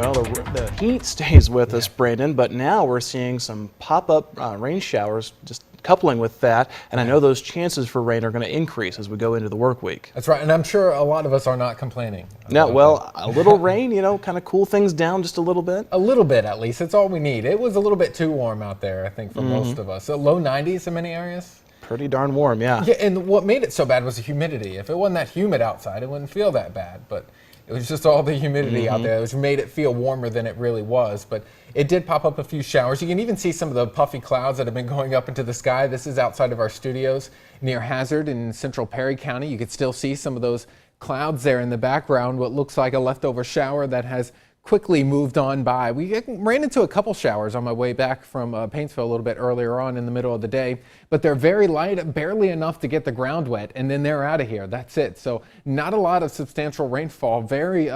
Well, the heat stays with us, Brandon, but now we're seeing some pop-up rain showers just coupling with that, and I know those chances for rain are going to increase as we go into the work week. That's right, and I'm sure a lot of us are not complaining. No, well, a little rain, kind of cool things down just a little bit. A little bit, at least. It's all we need. It was a little bit too warm out there, I think, for most of us. So low 90s in many areas. Pretty darn warm, yeah. Yeah, and what made it so bad was the humidity. If it wasn't that humid outside, it wouldn't feel that bad, but it was just all the humidity out there, which made it feel warmer than it really was. But it did pop up a few showers. You can even see some of the puffy clouds that have been going up into the sky. This is outside of our studios near Hazard in central Perry County. You could still see some of those clouds there in the background, what looks like a leftover shower that has quickly moved on by. We ran into a couple showers on my way back from Paintsville a little bit earlier on in the middle of the day, but they're very light, barely enough to get the ground wet, and then they're out of here. That's it. So not a lot of substantial rainfall, very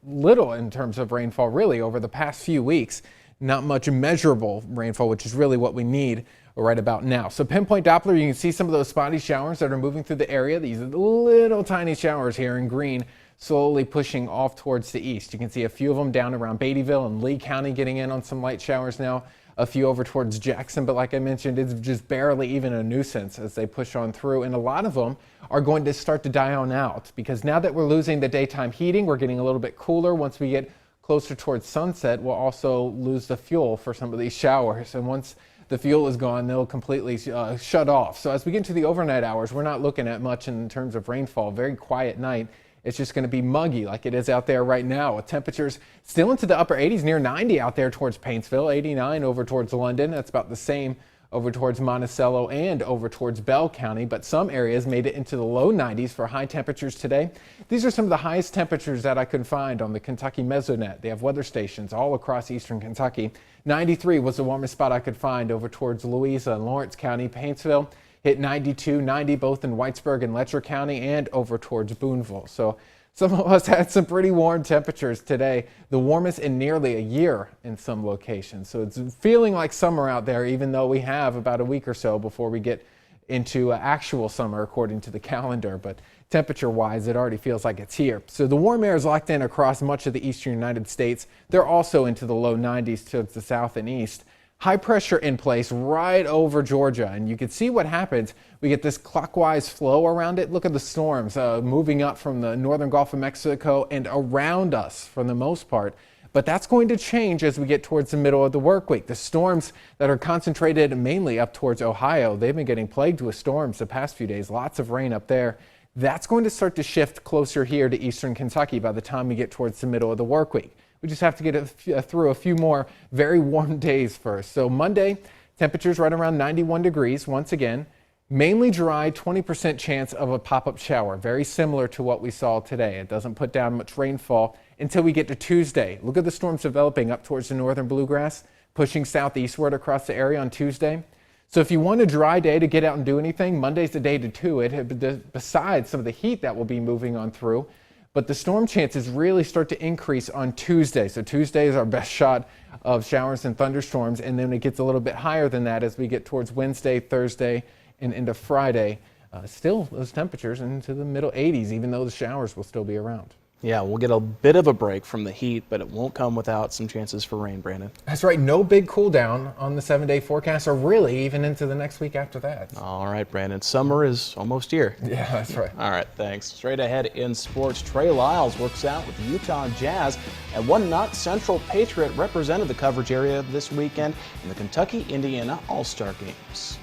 little in terms of rainfall really over the past few weeks. Not much measurable rainfall, which is really what we need right about now. So pinpoint Doppler, you can see some of those spotty showers that are moving through the area. These little tiny showers here in green, slowly pushing off towards the east. You can see a few of them down around Beattyville and Lee County getting in on some light showers now. A few over towards Jackson, but like I mentioned, it's just barely even a nuisance as they push on through. And a lot of them are going to start to die on out because now that we're losing the daytime heating, we're getting a little bit cooler. Once we get closer towards sunset, we'll also lose the fuel for some of these showers. And once the fuel is gone, they'll completely shut off. So as we get into the overnight hours, we're not looking at much in terms of rainfall. Very quiet night. It's just going to be muggy like it is out there right now with temperatures still into the upper 80s, near 90 out there towards Paintsville, 89 over towards London. That's about the same over towards Monticello and over towards Bell County, but some areas made it into the low 90s for high temperatures today. These are some of the highest temperatures that I could find on the Kentucky Mesonet. They have weather stations all across eastern Kentucky. 93 was the warmest spot I could find over towards Louisa and Lawrence County. Paintsville hit 92, 90 both in Whitesburg and Letcher County and over towards Booneville. So some of us had some pretty warm temperatures today, the warmest in nearly a year in some locations. So it's feeling like summer out there, even though we have about a week or so before we get into actual summer according to the calendar. But temperature-wise, it already feels like it's here. So the warm air is locked in across much of the eastern United States. They're also into the low 90s towards the south and east. High pressure in place right over Georgia, and you can see what happens. We get this clockwise flow around it. Look at the storms moving up from the northern Gulf of Mexico and around us for the most part. But that's going to change as we get towards the middle of the work week. The storms that are concentrated mainly up towards Ohio, they've been getting plagued with storms the past few days. Lots of rain up there. That's going to start to shift closer here to eastern Kentucky by the time we get towards the middle of the work week. We just have to get through a few more very warm days first. So Monday, temperatures right around 91 degrees once again. Mainly dry, 20% chance of a pop-up shower. Very similar to what we saw today. It doesn't put down much rainfall until we get to Tuesday. Look at the storms developing up towards the northern bluegrass, pushing southeastward across the area on Tuesday. So if you want a dry day to get out and do anything, Monday's the day to do it, besides some of the heat that will be moving on through. But the storm chances really start to increase on Tuesday. So Tuesday is our best shot of showers and thunderstorms, and then it gets a little bit higher than that as we get towards Wednesday, Thursday, and into Friday. Still those temperatures into the middle 80s, even though the showers will still be around. Yeah, we'll get a bit of a break from the heat, but it won't come without some chances for rain, Brandon. That's right. No big cool down on the 7-day forecast, or really even into the next week after that. All right, Brandon. Summer is almost here. Yeah, that's right. All right, thanks. Straight ahead in sports, Trey Lyles works out with the Utah Jazz, and one not Central Patriot represented the coverage area this weekend in the Kentucky-Indiana All-Star Games.